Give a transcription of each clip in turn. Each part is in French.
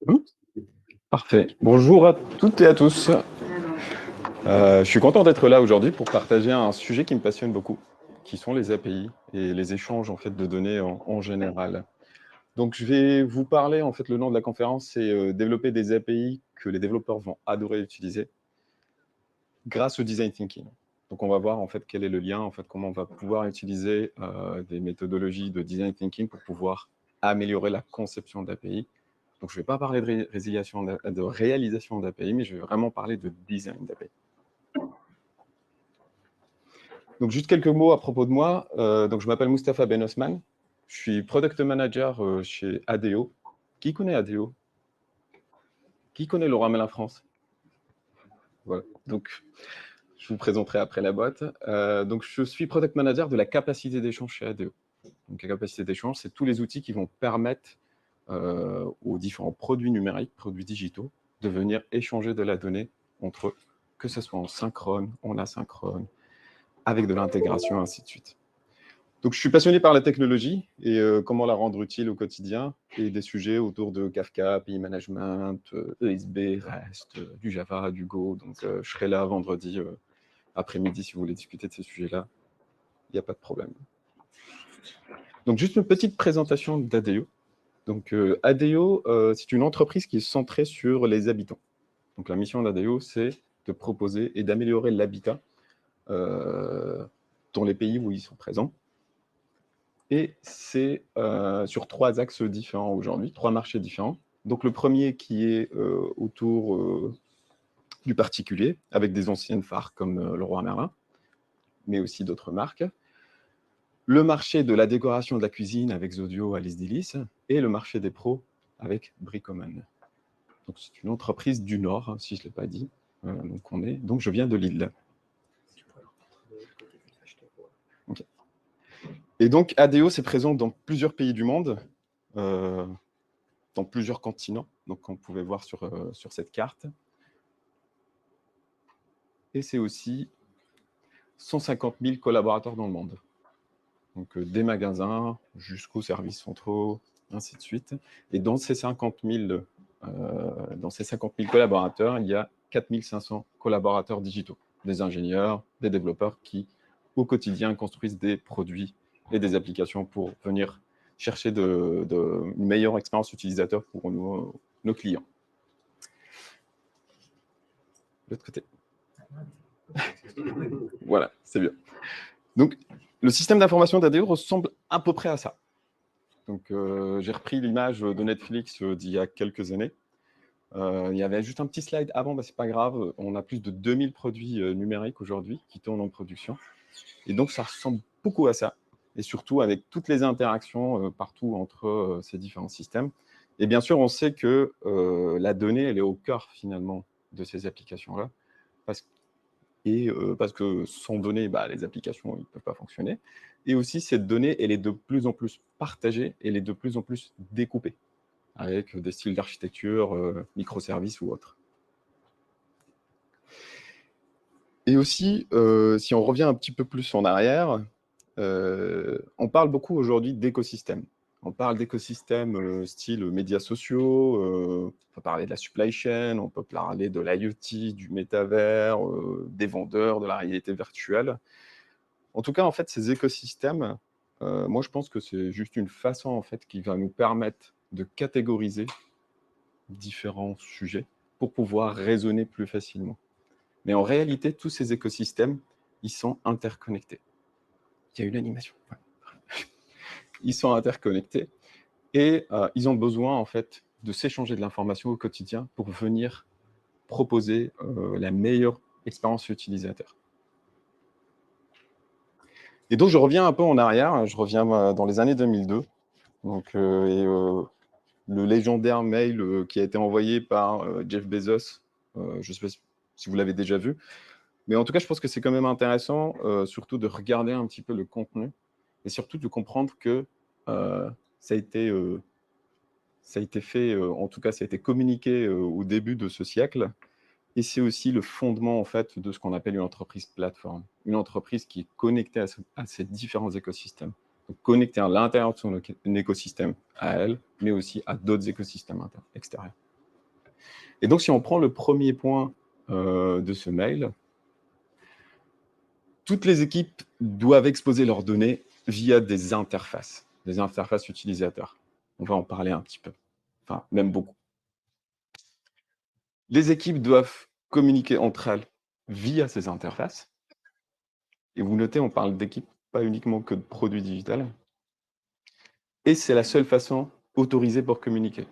Hmm. Parfait. Bonjour à toutes et à tous. Je suis content d'être là aujourd'hui pour partager un sujet qui me passionne beaucoup, qui sont les API et les échanges en fait de données en général. Donc, je vais vous parler, en fait, le nom de la conférence, c'est développer des API que les développeurs vont adorer utiliser grâce au design thinking. Donc, on va voir en fait quel est le lien, en fait, comment on va pouvoir utiliser des méthodologies de design thinking pour pouvoir améliorer la conception d'API. Donc, je ne vais pas parler de réalisation d'API, mais je vais vraiment parler de design d'API. Donc, juste quelques mots à propos de moi. Donc, je m'appelle Mustapha Ben Osman. Je suis Product Manager chez ADO. Qui connaît ADO? Qui connaît Leroy Merlin France? Voilà. Donc, je vous présenterai après la boîte. Donc, je suis Product Manager de la capacité d'échange chez ADO. Donc, la capacité d'échange, c'est tous les outils qui vont permettre aux différents produits numériques, produits digitaux, de venir échanger de la donnée entre eux, que ce soit en synchrone, en asynchrone, avec de l'intégration, ainsi de suite. Donc, je suis passionné par la technologie et comment la rendre utile au quotidien et des sujets autour de Kafka, API Management, ESB, REST, du Java, du Go. Donc, je serai là vendredi après-midi si vous voulez discuter de ces sujets-là. Il n'y a pas de problème. Donc, juste une petite présentation d'ADO. Donc, ADO, c'est une entreprise qui est centrée sur les habitants. Donc, la mission d'ADO, c'est de proposer et d'améliorer l'habitat dans les pays où ils sont présents. Et c'est sur 3 axes différents aujourd'hui, 3 marchés différents. Donc, le premier qui est autour du particulier, avec des anciennes phares comme Leroy Merlin, mais aussi d'autres marques. Le marché de la décoration de la cuisine avec Zodio, Alice Delis, et le marché des pros avec Bricoman. Donc, c'est une entreprise du Nord, hein, si je ne l'ai pas dit. Donc, je viens de Lille. Okay. Et donc, ADO, c'est présent dans plusieurs pays du monde, dans plusieurs continents, donc comme vous pouvez voir sur cette carte. Et c'est aussi 150 000 collaborateurs dans le monde. Donc, des magasins jusqu'aux services centraux, ainsi de suite. Et dans ces 50 000 collaborateurs, il y a 4 500 collaborateurs digitaux, des ingénieurs, des développeurs qui, au quotidien, construisent des produits et des applications pour venir chercher une meilleure expérience utilisateur pour nos clients. De l'autre côté. Voilà, c'est bien. Donc, le système d'information d'ADO ressemble à peu près à ça. Donc, j'ai repris l'image de Netflix d'il y a quelques années. Il y avait juste un petit slide avant, c'est pas grave. On a plus de 2000 produits numériques aujourd'hui qui tournent en production. Et donc, ça ressemble beaucoup à ça. Et surtout avec toutes les interactions partout entre ces différents systèmes. Et bien sûr, on sait que la donnée, elle est au cœur finalement de ces applications-là. Parce que sans données, les applications ne peuvent pas fonctionner. Et aussi, cette donnée, elle est de plus en plus partagée, elle est de plus en plus découpée, avec des styles d'architecture, microservices ou autres. Et aussi, si on revient un petit peu plus en arrière, on parle beaucoup aujourd'hui d'écosystèmes. On parle d'écosystèmes style médias sociaux, on peut parler de la supply chain, on peut parler de l'IoT, du métavers, des vendeurs, de la réalité virtuelle. En tout cas, en fait, ces écosystèmes, moi, je pense que c'est juste une façon, en fait, qui va nous permettre de catégoriser différents sujets pour pouvoir raisonner plus facilement. Mais en réalité, tous ces écosystèmes, ils sont interconnectés. Il y a une animation. Ils sont interconnectés et ils ont besoin, en fait, de s'échanger de l'information au quotidien pour venir proposer la meilleure expérience utilisateur. Et donc, je reviens un peu en arrière, je reviens dans les années 2002. Donc, le légendaire mail qui a été envoyé par Jeff Bezos, je ne sais pas si vous l'avez déjà vu, mais en tout cas, je pense que c'est quand même intéressant, surtout de regarder un petit peu le contenu et surtout de comprendre que ça a été fait, en tout cas, ça a été communiqué au début de ce siècle. Et c'est aussi le fondement, en fait, de ce qu'on appelle une entreprise plateforme. Une entreprise qui est connectée à ces différents écosystèmes. Donc, connecter à l'intérieur de son écosystème à elle, mais aussi à d'autres écosystèmes extérieurs. Et donc, si on prend le premier point de ce mail, toutes les équipes doivent exposer leurs données via des interfaces utilisateurs. On va en parler un petit peu, enfin même beaucoup. Les équipes doivent communiquer entre elles via ces interfaces. Et vous notez, on parle d'équipes, pas uniquement que de produits digitales. Et c'est la seule façon autorisée pour communiquer.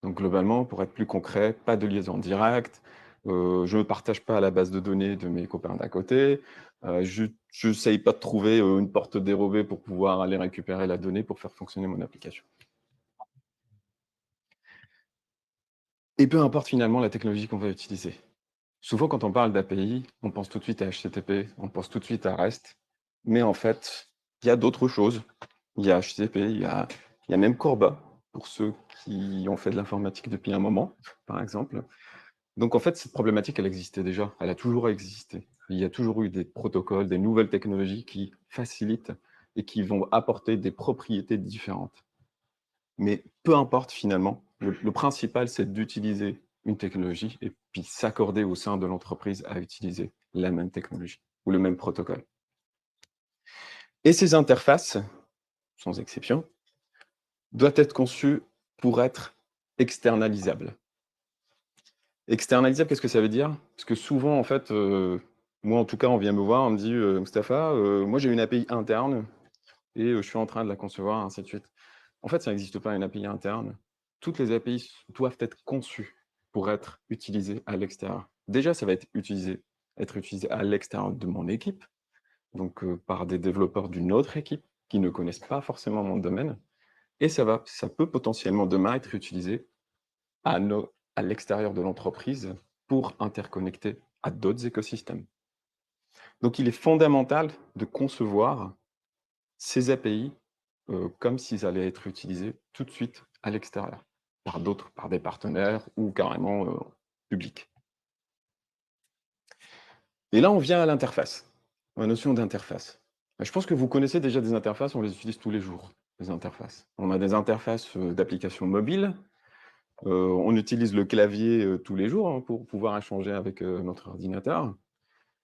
Donc globalement, pour être plus concret, pas de liaison directe, je ne partage pas la base de données de mes copains d'à côté, je n'essaye pas de trouver une porte dérobée pour pouvoir aller récupérer la donnée pour faire fonctionner mon application. Et peu importe finalement la technologie qu'on va utiliser. Souvent, quand on parle d'API, on pense tout de suite à HTTP, on pense tout de suite à REST, mais en fait, il y a d'autres choses. Il y a HTTP, il y a même Corba, pour ceux qui ont fait de l'informatique depuis un moment, par exemple. Donc en fait, cette problématique, elle existait déjà, elle a toujours existé. Il y a toujours eu des protocoles, des nouvelles technologies qui facilitent et qui vont apporter des propriétés différentes. Mais peu importe finalement, le principal, c'est d'utiliser une technologie et puis s'accorder au sein de l'entreprise à utiliser la même technologie ou le même protocole. Et ces interfaces, sans exception, doivent être conçues pour être externalisables. Externalisable, qu'est-ce que ça veut dire? Parce que souvent, en fait, moi en tout cas, on vient me voir, on me dit: «Mustapha, moi j'ai une API interne et je suis en train de la concevoir», ainsi de suite. En fait, ça n'existe pas une API interne. Toutes les API doivent être conçues pour être utilisées à l'extérieur. Déjà, ça va être utilisé à l'extérieur de mon équipe, donc par des développeurs d'une autre équipe qui ne connaissent pas forcément mon domaine et ça peut potentiellement demain être utilisé à l'extérieur de l'entreprise pour interconnecter à d'autres écosystèmes. Donc il est fondamental de concevoir ces API comme s'ils allaient être utilisés tout de suite à l'extérieur, par d'autres, par des partenaires ou carrément publics. Et là, on vient à l'interface, la notion d'interface. Je pense que vous connaissez déjà des interfaces, on les utilise tous les jours, les interfaces. On a des interfaces d'applications mobiles, on utilise le clavier tous les jours hein, pour pouvoir échanger avec notre ordinateur.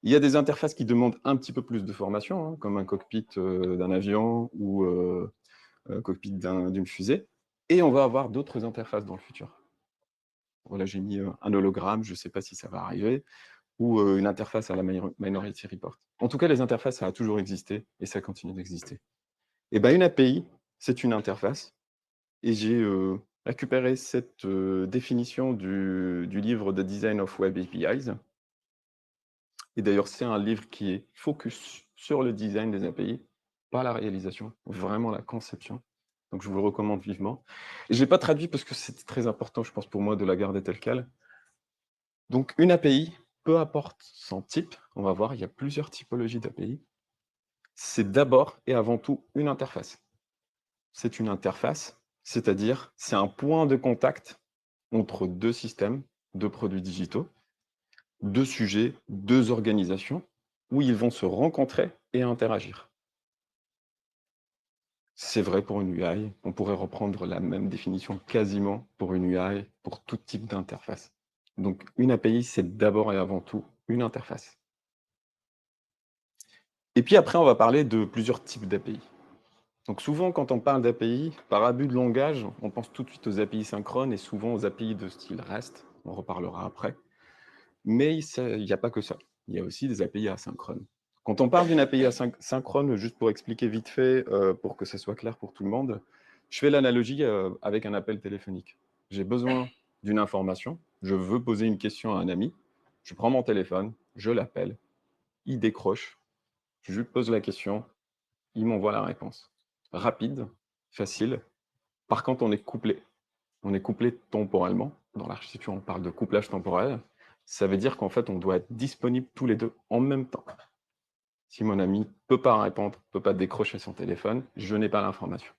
Il y a des interfaces qui demandent un petit peu plus de formation, hein, comme un cockpit d'un avion ou un cockpit d'une fusée. Et on va avoir d'autres interfaces dans le futur. Voilà, j'ai mis un hologramme, je ne sais pas si ça va arriver, ou une interface à la Minority Report. En tout cas, les interfaces, ça a toujours existé et ça continue d'exister. Et ben, une API, c'est une interface. Et j'ai récupéré cette définition du livre The Design of Web APIs. Et d'ailleurs, c'est un livre qui est focus sur le design des API, pas la réalisation, vraiment la conception. Donc je vous le recommande vivement. Et je ne l'ai pas traduit parce que c'est très important, je pense, pour moi de la garder telle quelle. Donc une API, peu importe son type, on va voir, il y a plusieurs typologies d'API. C'est d'abord et avant tout une interface. C'est une interface, c'est-à-dire c'est un point de contact entre deux systèmes, deux produits digitaux, deux sujets, deux organisations, où ils vont se rencontrer et interagir. C'est vrai pour une UI, on pourrait reprendre la même définition quasiment pour une UI, pour tout type d'interface. Donc une API, c'est d'abord et avant tout une interface. Et puis après, on va parler de plusieurs types d'API. Donc souvent, quand on parle d'API, par abus de langage, on pense tout de suite aux API synchrones et souvent aux API de style REST, on reparlera après. Mais il n'y a pas que ça, il y a aussi des API asynchrones. Quand on parle d'une API asynchrone, juste pour expliquer vite fait, pour que ça soit clair pour tout le monde, je fais l'analogie avec un appel téléphonique. J'ai besoin d'une information, je veux poser une question à un ami, je prends mon téléphone, je l'appelle, il décroche, je lui pose la question, il m'envoie la réponse. Rapide, facile. Par contre, on est couplé. On est couplé temporellement. Dans l'architecture, on parle de couplage temporel. Ça veut dire qu'en fait, on doit être disponible tous les deux en même temps. Si mon ami ne peut pas répondre, ne peut pas décrocher son téléphone, je n'ai pas l'information.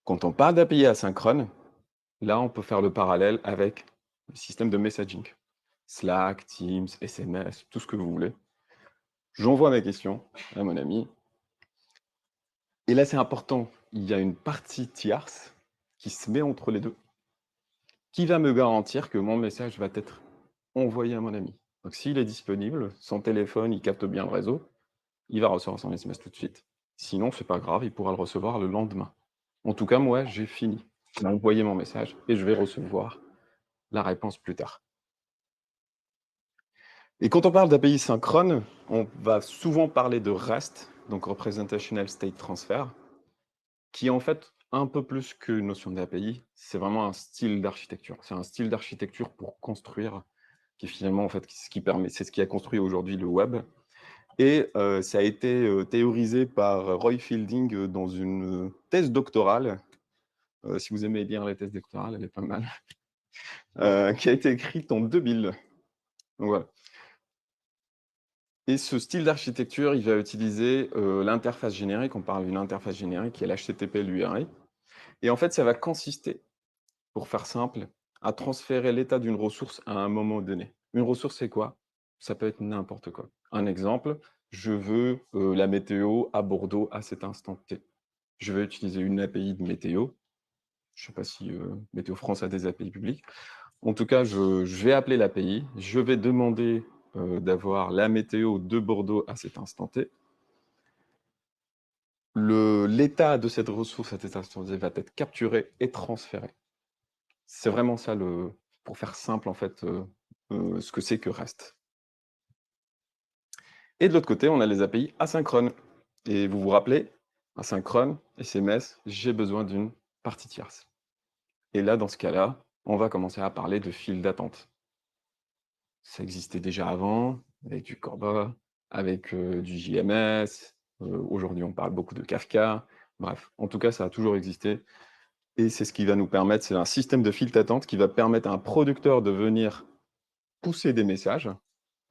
Quand on parle d'API asynchrone, là, on peut faire le parallèle avec le système de messaging. Slack, Teams, SMS, tout ce que vous voulez. J'envoie mes questions à mon ami. Et là, c'est important, il y a une partie tierce qui se met entre les deux, qui va me garantir que mon message va être envoyé à mon ami. Donc s'il est disponible, son téléphone, il capte bien le réseau, il va recevoir son SMS tout de suite. Sinon, c'est pas grave, il pourra le recevoir le lendemain. En tout cas, moi, j'ai fini. J'ai envoyé mon message et je vais recevoir la réponse plus tard. Et quand on parle d'API synchrone, on va souvent parler de REST, donc Representational State Transfer, qui est en fait un peu plus qu'une notion d'API, c'est vraiment un style d'architecture. C'est un style d'architecture pour construire, qui finalement, en fait, c'est ce qui a construit aujourd'hui le web. Et ça a été théorisé par Roy Fielding dans une thèse doctorale. Si vous aimez bien les thèses doctorales, elle est pas mal. Qui a été écrite en 2000. Donc voilà. Et ce style d'architecture, il va utiliser l'interface générique. On parle d'une interface générique qui est l'HTTP, l'URI. Et en fait, ça va consister, pour faire simple, à transférer l'état d'une ressource à un moment donné. Une ressource, c'est quoi? Ça peut être n'importe quoi. Un exemple, je veux la météo à Bordeaux à cet instant T. Je vais utiliser une API de météo. Je ne sais pas si Météo France a des API publiques. En tout cas, je vais appeler l'API. Je vais demander d'avoir la météo de Bordeaux à cet instant T. L'état de cette ressource à cet instant T va être capturé et transféré. C'est vraiment ça, pour faire simple, en fait, ce que c'est que REST. Et de l'autre côté, on a les API asynchrones. Et vous vous rappelez, asynchrone, SMS, j'ai besoin d'une partie tierce. Et là, dans ce cas-là, on va commencer à parler de file d'attente. Ça existait déjà avant, avec du Corba, avec du JMS. Aujourd'hui, on parle beaucoup de Kafka. Bref, en tout cas, ça a toujours existé. Et c'est ce qui va nous permettre, c'est un système de file d'attente qui va permettre à un producteur de venir pousser des messages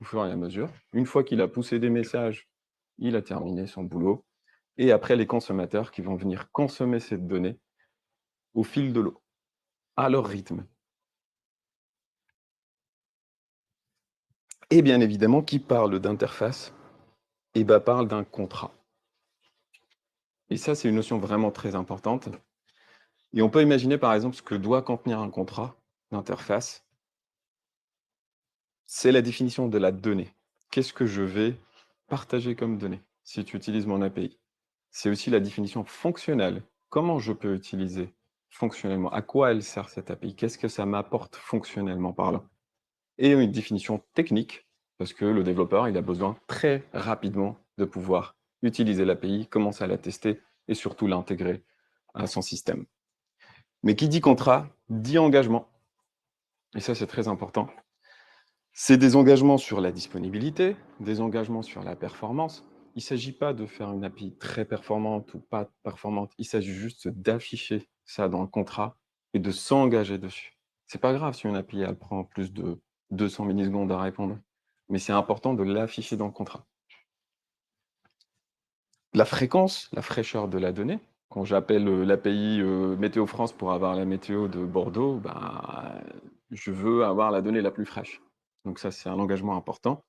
au fur et à mesure. Une fois qu'il a poussé des messages, il a terminé son boulot. Et après, les consommateurs qui vont venir consommer cette donnée au fil de l'eau, à leur rythme. Et bien évidemment, qui parle d'interface, eh ben, parle d'un contrat. Et ça, c'est une notion vraiment très importante. Et on peut imaginer, par exemple, ce que doit contenir un contrat d'interface. C'est la définition de la donnée. Qu'est-ce que je vais partager comme donnée si tu utilises mon API? C'est aussi la définition fonctionnelle. Comment je peux utiliser fonctionnellement? À quoi elle sert cette API? Qu'est-ce que ça m'apporte fonctionnellement parlant? Et une définition technique, parce que le développeur, il a besoin très rapidement de pouvoir utiliser l'API, commencer à la tester et surtout l'intégrer à son système. Mais qui dit contrat, dit engagement. Et ça, c'est très important. C'est des engagements sur la disponibilité, des engagements sur la performance. Il ne s'agit pas de faire une API très performante ou pas performante. Il s'agit juste d'afficher ça dans le contrat et de s'engager dessus. C'est pas grave si une API elle prend plus de 200 millisecondes à répondre, mais c'est important de l'afficher dans le contrat. La fréquence, la fraîcheur de la donnée. Quand j'appelle l'API Météo France pour avoir la météo de Bordeaux, bah, je veux avoir la donnée la plus fraîche. Donc ça, c'est un engagement important.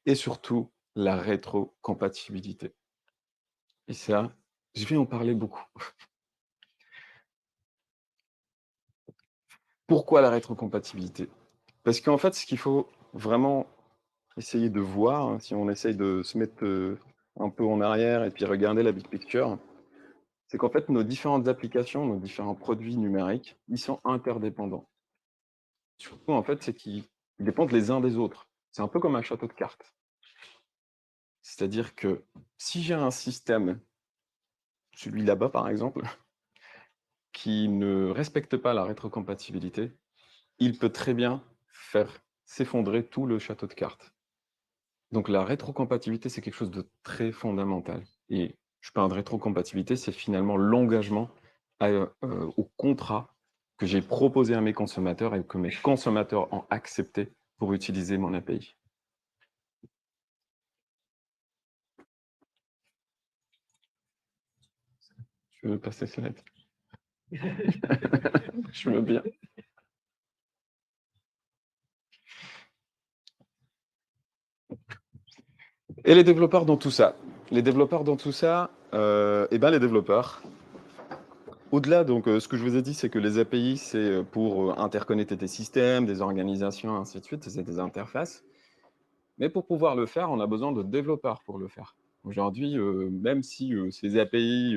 Et surtout, la rétrocompatibilité. Et ça, je vais en parler beaucoup. Pourquoi la rétrocompatibilité? Parce qu'en fait, ce qu'il faut vraiment essayer de voir, hein, si on essaye de se mettre un peu en arrière et puis regarder la big picture, c'est qu'en fait, nos différentes applications, nos différents produits numériques, ils sont interdépendants. Surtout, en fait, c'est qu'ils dépendent les uns des autres. C'est un peu comme un château de cartes. C'est-à-dire que si j'ai un système, celui là-bas par exemple, qui ne respecte pas la rétrocompatibilité, il peut très bien faire s'effondrer tout le château de cartes. Donc la rétrocompatibilité, c'est quelque chose de très fondamental. Et je parle de rétrocompatibilité, c'est finalement l'engagement au contrat que j'ai proposé à mes consommateurs et que mes consommateurs ont accepté pour utiliser mon API. Je veux passer slide. Je veux bien. Et les développeurs dans tout ça? Les développeurs dans tout ça, Eh ben, les développeurs, au-delà, donc, ce que je vous ai dit, c'est que les API, c'est pour interconnecter des systèmes, des organisations, ainsi de suite, c'est des interfaces. Mais pour pouvoir le faire, on a besoin de développeurs pour le faire. Aujourd'hui, même si ces API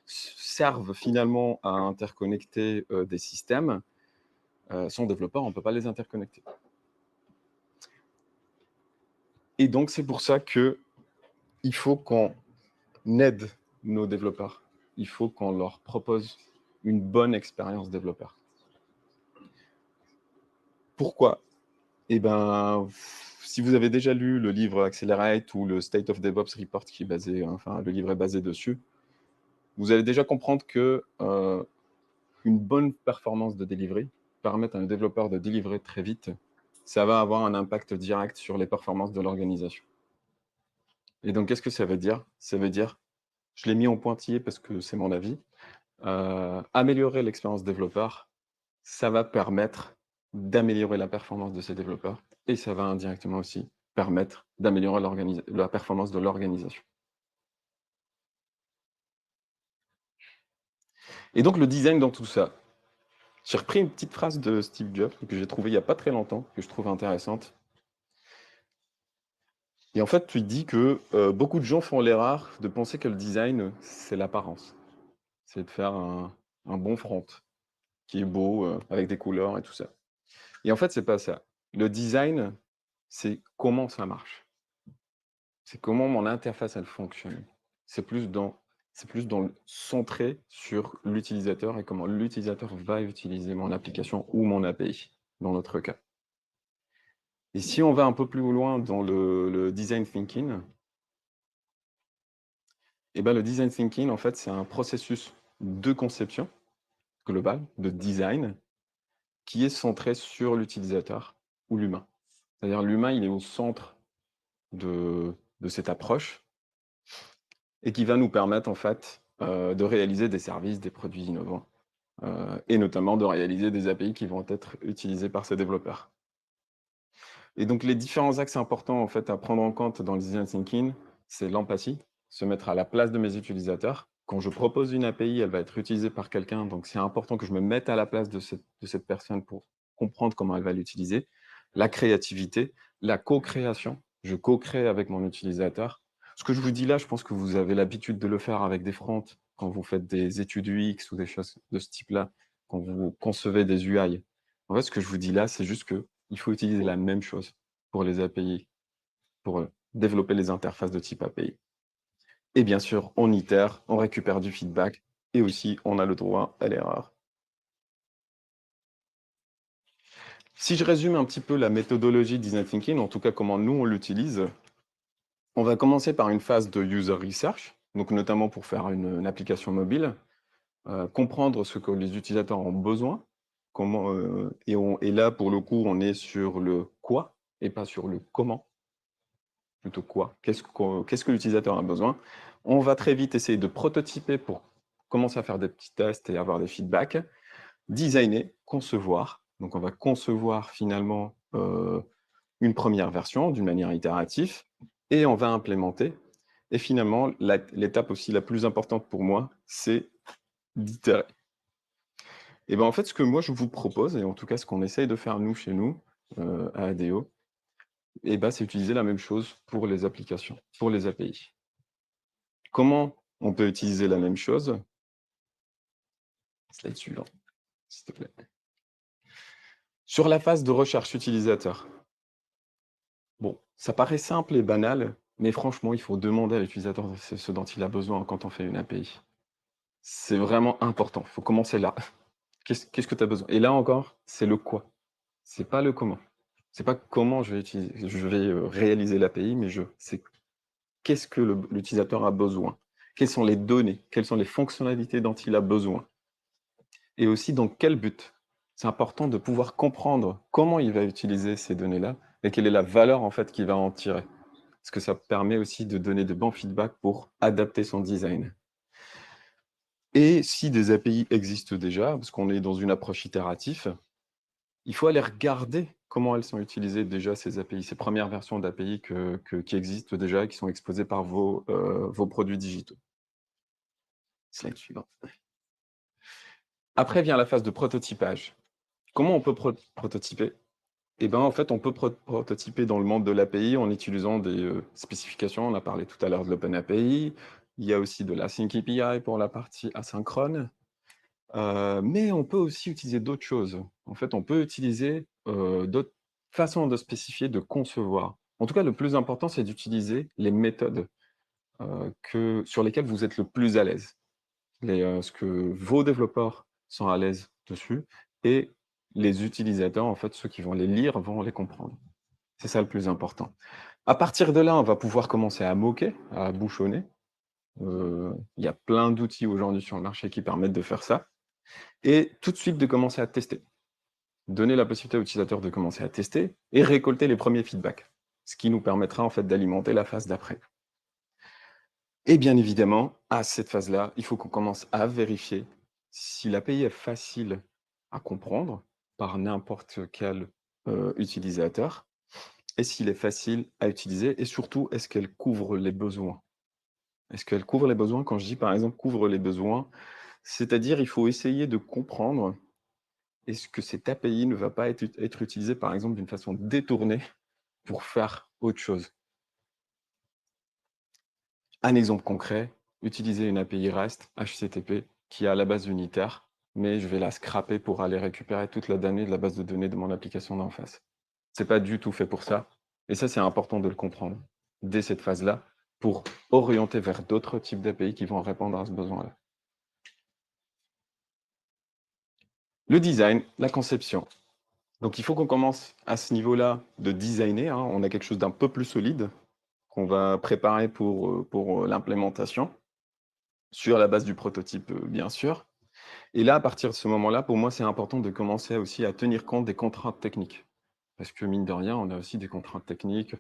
servent finalement à interconnecter des systèmes, sans développeurs, on ne peut pas les interconnecter. Et donc, c'est pour ça qu'il faut qu'on aide nos développeurs. Il faut qu'on leur propose une bonne expérience développeur. Pourquoi? Eh ben, si vous avez déjà lu le livre Accelerate ou le State of DevOps Report qui est basé, enfin, le livre est basé dessus, vous allez déjà comprendre que une bonne performance de delivery, permettre à un développeur de délivrer très vite, ça va avoir un impact direct sur les performances de l'organisation. Et donc, qu'est-ce que ça veut dire? Ça veut dire, je l'ai mis en pointillé parce que c'est mon avis, améliorer l'expérience développeur, ça va permettre d'améliorer la performance de ces développeurs et ça va indirectement aussi permettre d'améliorer la performance de l'organisation. Et donc le design dans tout ça. J'ai repris une petite phrase de Steve Jobs que j'ai trouvée il n'y a pas très longtemps, que je trouve intéressante. Et en fait, tu dis que beaucoup de gens font l'erreur de penser que le design, c'est l'apparence. C'est de faire un bon front qui est beau, avec des couleurs et tout ça. Et en fait, c'est pas ça. Le design, c'est comment ça marche. C'est comment mon interface, elle fonctionne. C'est plus dans le centré sur l'utilisateur et comment l'utilisateur va utiliser mon application ou mon API, dans notre cas. Et si on va un peu plus loin dans le design thinking, eh ben, le design thinking, en fait, c'est un processus de conception global, de design, qui est centré sur l'utilisateur ou l'humain. C'est-à-dire l'humain, il est au centre de cette approche et qui va nous permettre, en fait, de réaliser des services, des produits innovants, et notamment de réaliser des API qui vont être utilisés par ces développeurs. Et donc les différents axes importants, en fait, à prendre en compte dans le design thinking, c'est l'empathie, se mettre à la place de mes utilisateurs. Quand je propose une API, elle va être utilisée par quelqu'un, donc c'est important que je me mette à la place de cette personne pour comprendre comment elle va l'utiliser. La créativité, la co-création, je co-crée avec mon utilisateur. Ce que je vous dis là, je pense que vous avez l'habitude de le faire avec des fronts, quand vous faites des études UX ou des choses de ce type-là, quand vous concevez des UI. En fait, ce que je vous dis là, c'est juste qu'il faut utiliser la même chose pour les API, pour développer les interfaces de type API. Et bien sûr, on itère, on récupère du feedback et aussi on a le droit à l'erreur. Si je résume un petit peu la méthodologie de design thinking, en tout cas comment nous on l'utilise, on va commencer par une phase de user research, donc notamment pour faire une application mobile, comprendre ce que les utilisateurs ont besoin, comment, et là pour le coup on est sur le quoi et pas sur le comment. Plutôt quoi? Qu'est-ce que l'utilisateur a besoin? On va très vite essayer de prototyper pour commencer à faire des petits tests et avoir des feedbacks. Designer, concevoir. Donc on va concevoir finalement, une première version d'une manière itérative et on va implémenter et finalement l'étape aussi la plus importante pour moi, c'est d'itérer. Et ben, en fait, ce que moi je vous propose et en tout cas ce qu'on essaye de faire nous, chez nous, à ADO, et ben, c'est utiliser la même chose pour les applications, pour les API. Comment on peut utiliser la même chose? Slide suivant, s'il te plaît. Sur la phase de recherche utilisateur. Bon, ça paraît simple et banal, mais franchement, il faut demander à l'utilisateur ce dont il a besoin quand on fait une API. C'est vraiment important, il faut commencer là. Qu'est-ce que tu as besoin? Et là encore, c'est le quoi, c'est pas le comment. C'est pas comment je vais, réaliser l'API, mais c'est qu'est-ce que l'utilisateur a besoin? Quelles sont les données? Quelles sont les fonctionnalités dont il a besoin? Et aussi dans quel but? C'est important de pouvoir comprendre comment il va utiliser ces données-là et quelle est la valeur en fait qu'il va en tirer. Parce que ça permet aussi de donner de bons feedbacks pour adapter son design. Et si des API existent déjà, parce qu'on est dans une approche itérative, il faut aller regarder comment elles sont utilisées déjà ces API, ces premières versions d'API qui existent déjà et qui sont exposées par vos produits digitaux. Slide suivante. Après vient la phase de prototypage. Comment on peut prototyper? Eh ben, en fait, on peut prototyper dans le monde de l'API en utilisant des spécifications. On a parlé tout à l'heure de l'OpenAPI. Il y a aussi de l'Async API pour la partie asynchrone. Mais on peut aussi utiliser d'autres choses. En fait, on peut utiliser d'autres façons de spécifier, de concevoir. En tout cas, le plus important, c'est d'utiliser les méthodes sur lesquelles vous êtes le plus à l'aise. Ce que vos développeurs sont à l'aise dessus et les utilisateurs, en fait, ceux qui vont les lire, vont les comprendre. C'est ça le plus important. À partir de là, on va pouvoir commencer à moquer, à bouchonner. Il y a plein d'outils aujourd'hui sur le marché qui permettent de faire ça. Et tout de suite de commencer à tester. Donner la possibilité aux utilisateurs de commencer à tester et récolter les premiers feedbacks. Ce qui nous permettra en fait d'alimenter la phase d'après. Et bien évidemment, à cette phase-là, il faut qu'on commence à vérifier si l'API est facile à comprendre par n'importe quel utilisateur et s'il est facile à utiliser et surtout, est-ce qu'elle couvre les besoins? Est-ce qu'elle couvre les besoins? Quand je dis par exemple couvre les besoins, c'est-à-dire il faut essayer de comprendre est-ce que cette API ne va pas être utilisée par exemple d'une façon détournée pour faire autre chose? Un exemple concret, utiliser une API REST HTTP qui est à la base unitaire, mais je vais la scraper pour aller récupérer toute la donnée de la base de données de mon application d'en face. C'est pas du tout fait pour ça. Et ça, c'est important de le comprendre dès cette phase-là pour orienter vers d'autres types d'API qui vont répondre à ce besoin-là. Le design, la conception. Donc, il faut qu'on commence à ce niveau-là de designer. On a quelque chose d'un peu plus solide qu'on va préparer pour l'implémentation sur la base du prototype, bien sûr. Et là, à partir de ce moment-là, pour moi, c'est important de commencer aussi à tenir compte des contraintes techniques. Parce que mine de rien, on a aussi des contraintes techniques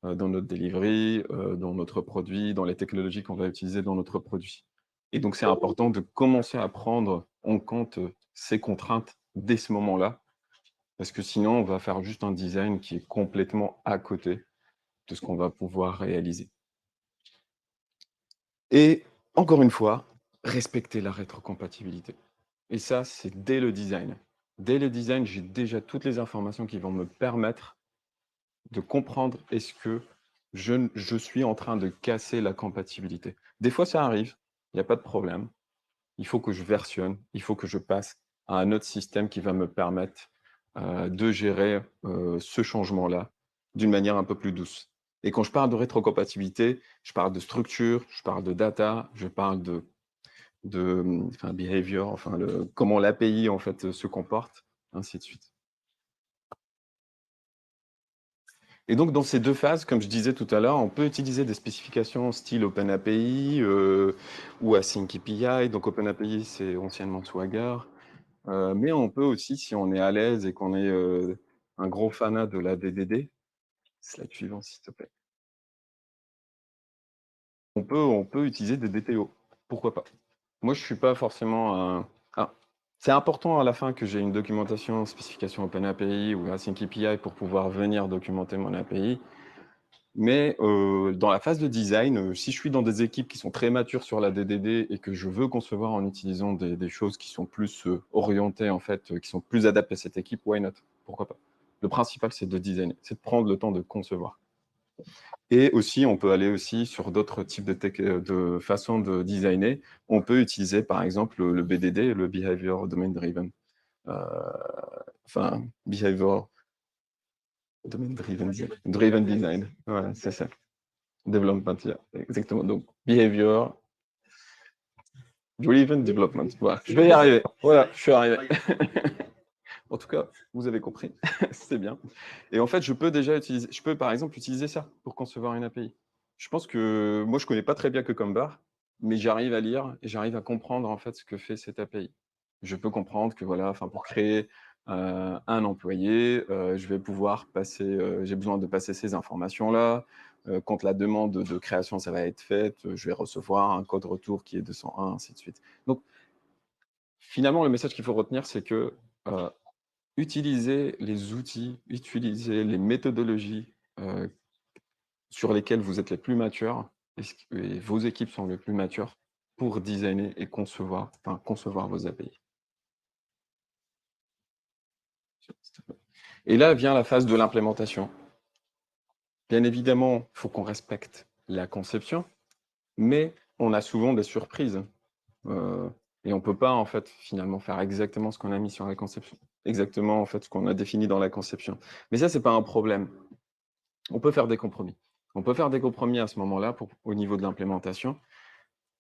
dans notre delivery, dans notre produit, dans les technologies qu'on va utiliser dans notre produit. Et donc, c'est important de commencer à prendre en compte ces contraintes dès ce moment-là, parce que sinon, on va faire juste un design qui est complètement à côté de ce qu'on va pouvoir réaliser. Et encore une fois, respecter la rétrocompatibilité. Et ça, c'est dès le design. Dès le design, j'ai déjà toutes les informations qui vont me permettre de comprendre est-ce que je suis en train de casser la compatibilité. Des fois, ça arrive, il n'y a pas de problème. Il faut que je versionne, il faut que je passe à un autre système qui va me permettre de gérer ce changement-là d'une manière un peu plus douce. Et quand je parle de rétrocompatibilité, je parle de structure, je parle de data, je parle enfin, behavior, enfin, comment l'API en fait se comporte, ainsi de suite. Et donc, dans ces deux phases, comme je disais tout à l'heure, on peut utiliser des spécifications style OpenAPI ou Async API. Donc, OpenAPI, c'est anciennement Swagger. Mais on peut aussi, si on est à l'aise et qu'on est un gros fanat de la DDD, slide suivant, s'il te plaît. On peut utiliser des DTO. Pourquoi pas? Moi, je suis pas forcément un... Ah, c'est important à la fin que j'ai une documentation, spécification OpenAPI ou Async API pour pouvoir venir documenter mon API. Mais dans la phase de design, si je suis dans des équipes qui sont très matures sur la DDD et que je veux concevoir en utilisant des choses qui sont plus orientées, en fait, qui sont plus adaptées à cette équipe, why not? Pourquoi pas? Le principal, c'est de designer, c'est de prendre le temps de concevoir. Et aussi, on peut aller aussi sur d'autres types de façons de designer. On peut utiliser, par exemple, le BDD, le Behavior Domain Driven. Enfin, Behavior Domain Driven Design. Voilà, c'est ça. Development, yeah, exactement. Donc, behavior driven development. Voilà, je vais y arriver. Voilà, je suis arrivé. En tout cas, vous avez compris, c'est bien. Et en fait, je peux par exemple utiliser ça pour concevoir une API. Je pense que moi, je connais pas très bien Cucumber, mais j'arrive à lire et j'arrive à comprendre en fait ce que fait cette API. Je peux comprendre que voilà, enfin pour créer un employé, je vais pouvoir passer, j'ai besoin de passer ces informations-là. Quand la demande de création ça va être faite, je vais recevoir un code retour qui est 201, ainsi de suite. Donc finalement, le message qu'il faut retenir, c'est que utilisez les outils, utilisez les méthodologies sur lesquelles vous êtes les plus matures et vos équipes sont les plus matures pour designer et concevoir vos API. Et là vient la phase de l'implémentation. Bien évidemment, il faut qu'on respecte la conception, mais on a souvent des surprises. Et on peut pas, en fait, finalement, faire exactement ce qu'on a mis sur la conception. Exactement, en fait, ce qu'on a défini dans la conception. Mais ça, c'est pas un problème. On peut faire des compromis. On peut faire des compromis à ce moment-là au niveau de l'implémentation.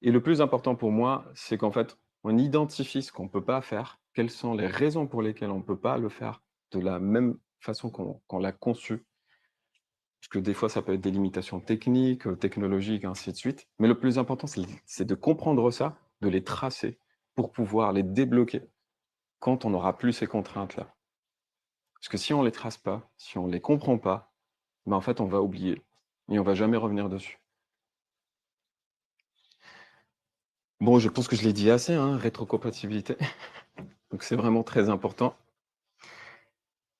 Et le plus important pour moi, c'est qu'en fait, on identifie ce qu'on peut pas faire, quelles sont les raisons pour lesquelles on peut pas le faire de la même façon qu'on l'a conçu. Parce que des fois, ça peut être des limitations techniques, technologiques, ainsi de suite. Mais le plus important, c'est de comprendre ça, de les tracer pour pouvoir les débloquer quand on n'aura plus ces contraintes-là. Parce que si on les trace pas, si on les comprend pas, ben en fait, on va oublier et on va jamais revenir dessus. Bon, je pense que je l'ai dit assez, hein, rétrocompatibilité. Donc c'est vraiment très important.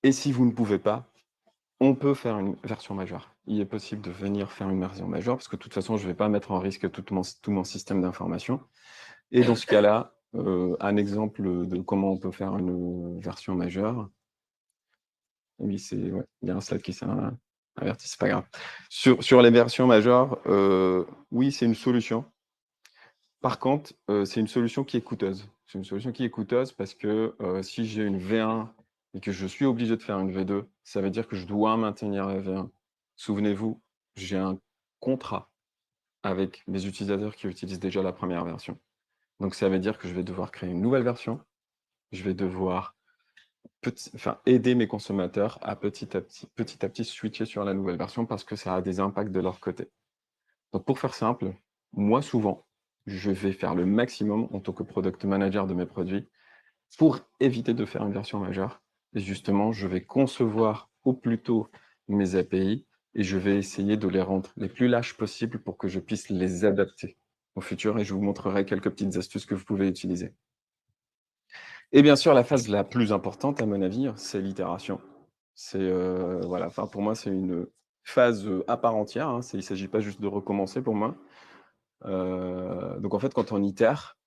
Et si vous ne pouvez pas, on peut faire une version majeure. Il est possible de venir faire une version majeure parce que de toute façon, je ne vais pas mettre en risque tout mon système d'information. Et dans ce cas-là, un exemple de comment on peut faire une version majeure. Oui, ouais, il y a un slide qui s'est averti, c'est pas grave. Sur les versions majeures, oui, c'est une solution. Par contre, c'est une solution qui est coûteuse. C'est une solution qui est coûteuse parce que si j'ai une V1 et que je suis obligé de faire une V2, ça veut dire que je dois maintenir la V1. Souvenez-vous, j'ai un contrat avec mes utilisateurs qui utilisent déjà la première version. Donc ça veut dire que je vais devoir créer une nouvelle version. Je vais devoir aider mes consommateurs à petit à petit switcher sur la nouvelle version parce que ça a des impacts de leur côté. Donc pour faire simple, moi souvent, je vais faire le maximum en tant que product manager de mes produits pour éviter de faire une version majeure. Et justement, je vais concevoir au plus tôt mes API et je vais essayer de les rendre les plus lâches possibles pour que je puisse les adapter au futur et je vous montrerai quelques petites astuces que vous pouvez utiliser. Et bien sûr, la phase la plus importante, à mon avis, c'est l'itération. C'est, voilà, enfin, pour moi, c'est une phase, à part entière, hein. Il ne s'agit pas juste de recommencer pour moi. Donc en fait, quand on itère,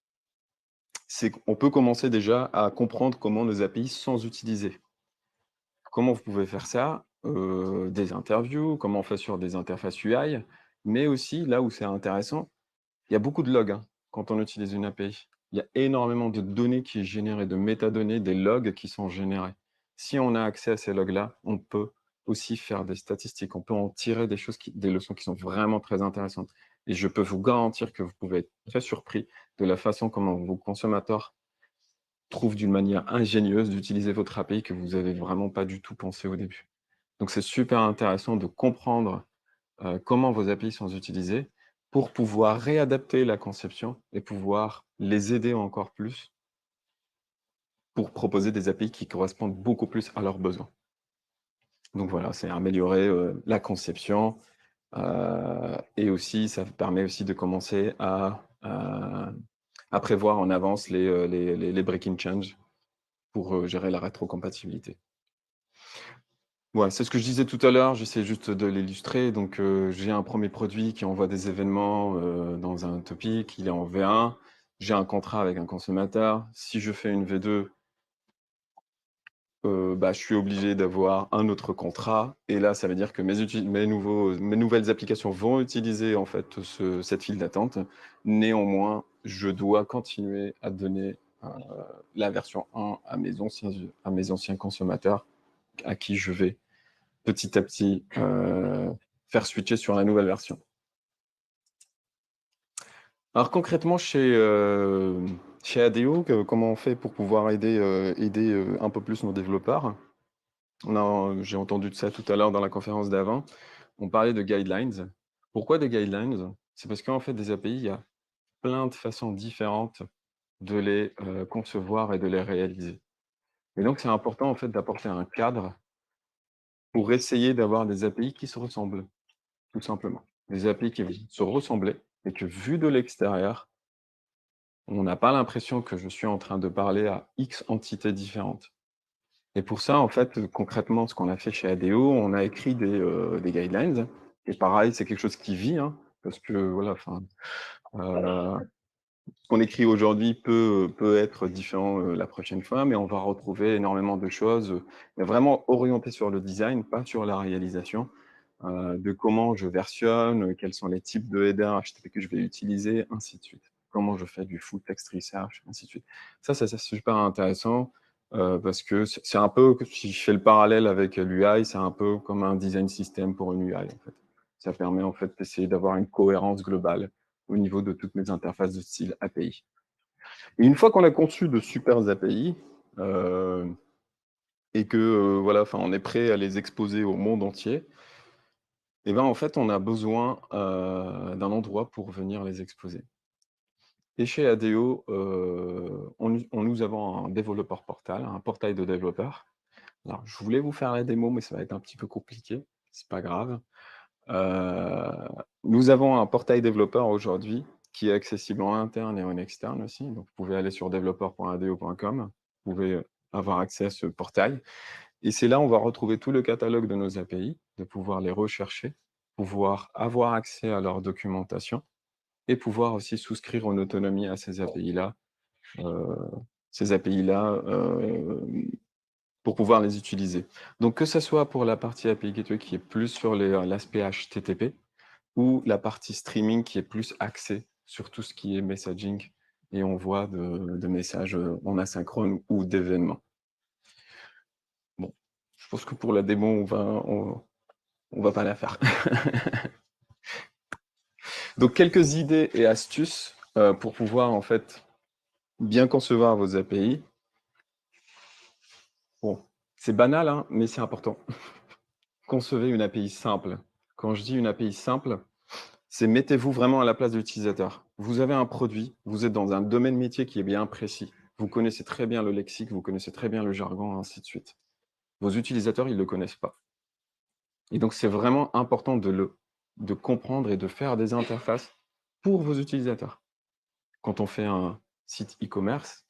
c'est qu'on peut commencer déjà à comprendre comment nos API sont utilisées. Comment vous pouvez faire ça? Des interviews, comment on fait sur des interfaces UI, mais aussi, là où c'est intéressant, il y a beaucoup de logs, hein, quand on utilise une API. Il y a énormément de données qui est générées, de métadonnées, des logs qui sont générés. Si on a accès à ces logs-là, on peut aussi faire des statistiques, on peut en tirer des leçons qui sont vraiment très intéressantes. Et je peux vous garantir que vous pouvez être très surpris de la façon comment vos consommateurs trouvent d'une manière ingénieuse d'utiliser votre API que vous avez vraiment pas du tout pensé au début. Donc c'est super intéressant de comprendre comment vos API sont utilisées pour pouvoir réadapter la conception et pouvoir les aider encore plus pour proposer des API qui correspondent beaucoup plus à leurs besoins. Donc voilà, c'est améliorer la conception et aussi ça permet aussi de commencer à prévoir en avance les breaking change pour gérer la rétrocompatibilité. Ouais, c'est ce que je disais tout à l'heure, j'essaie juste de l'illustrer. Donc, j'ai un premier produit qui envoie des événements, dans un topic, il est en V1. J'ai un contrat avec un consommateur. Si je fais une V2, bah, je suis obligé d'avoir un autre contrat et là, ça veut dire que mes nouvelles applications vont utiliser, en fait, cette file d'attente. Néanmoins, je dois continuer à donner, la version 1 à mes anciens consommateurs à qui je vais petit à petit faire switcher sur la nouvelle version. Alors concrètement chez ADO, comment on fait pour pouvoir aider un peu plus nos développeurs? J'ai entendu de ça tout à l'heure dans la conférence d'avant. On parlait de guidelines. Pourquoi des guidelines? C'est parce qu'en fait des API, il y a plein de façons différentes de les concevoir et de les réaliser. Et donc c'est important en fait d'apporter un cadre pour essayer d'avoir des API qui se ressemblent. Tout simplement. Des API qui vont se ressembler et que vu de l'extérieur, on n'a pas l'impression que je suis en train de parler à X entités différentes. Et pour ça, en fait, concrètement, ce qu'on a fait chez ADO, on a écrit des guidelines. Et pareil, c'est quelque chose qui vit, hein, parce que voilà, enfin, qu'on écrit aujourd'hui peut être différent la prochaine fois, mais on va retrouver énormément de choses, mais vraiment orientées sur le design, pas sur la réalisation, de comment je versionne, quels sont les types de headers HTTP que je vais utiliser, ainsi de suite. Comment je fais du full text research, ainsi de suite. Ça, c'est super intéressant parce que c'est un peu, si je fais le parallèle avec l'UI, c'est un peu comme un design system pour une UI, en fait. Ça permet en fait d'essayer d'avoir une cohérence globale au niveau de toutes mes interfaces de style API. Et une fois qu'on a conçu de super API, et que voilà, on est prêt à les exposer au monde entier, et ben en fait, on a besoin d'un endroit pour venir les exposer. Et chez ADO, nous avons un développeur portal, un portail de développeurs. Alors, je voulais vous faire la démo, mais ça va être un petit peu compliqué, c'est pas grave. Nous avons un portail développeur aujourd'hui qui est accessible en interne et en externe aussi. Donc, vous pouvez aller sur developer.ado.com, vous pouvez avoir accès à ce portail. Et c'est là où on va retrouver tout le catalogue de nos API, de pouvoir les rechercher, pouvoir avoir accès à leur documentation et pouvoir aussi souscrire en autonomie à ces API-là, pour pouvoir les utiliser. Donc, que ce soit pour la partie API Gateway qui est plus sur l'aspect HTTP, ou la partie streaming qui est plus axée sur tout ce qui est messaging et envoi de messages en asynchrone ou d'événements. Bon, je pense que pour la démo, on va pas la faire. Donc, quelques idées et astuces pour pouvoir en fait bien concevoir vos API. Bon, c'est banal, hein, mais c'est important. Concevez une API simple. Quand je dis une API simple, c'est mettez-vous vraiment à la place de l'utilisateur. Vous avez un produit, vous êtes dans un domaine métier qui est bien précis. Vous connaissez très bien le lexique, vous connaissez très bien le jargon, ainsi de suite. Vos utilisateurs, ils ne le connaissent pas. Et donc, c'est vraiment important de comprendre et de faire des interfaces pour vos utilisateurs. Quand on fait un site e-commerce,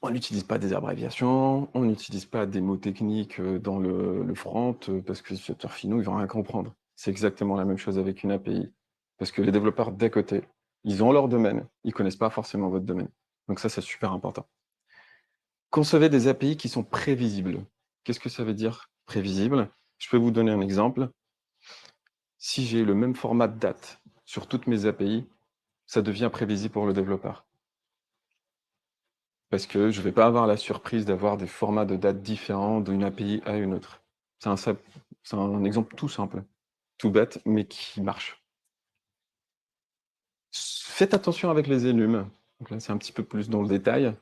on n'utilise pas des abréviations, on n'utilise pas des mots techniques dans le front parce que les utilisateurs finaux, ils vont rien comprendre. C'est exactement la même chose avec une API. Parce que les développeurs d'à côté, ils ont leur domaine, ils ne connaissent pas forcément votre domaine. Donc ça, c'est super important. Concevez des API qui sont prévisibles. Qu'est-ce que ça veut dire prévisible? Je peux vous donner un exemple. Si j'ai le même format de date sur toutes mes API, ça devient prévisible pour le développeur. Parce que je ne vais pas avoir la surprise d'avoir des formats de date différents d'une API à une autre. C'est un exemple tout simple, tout bête, mais qui marche. Faites attention avec les enums. Donc là, c'est un petit peu plus dans le détail.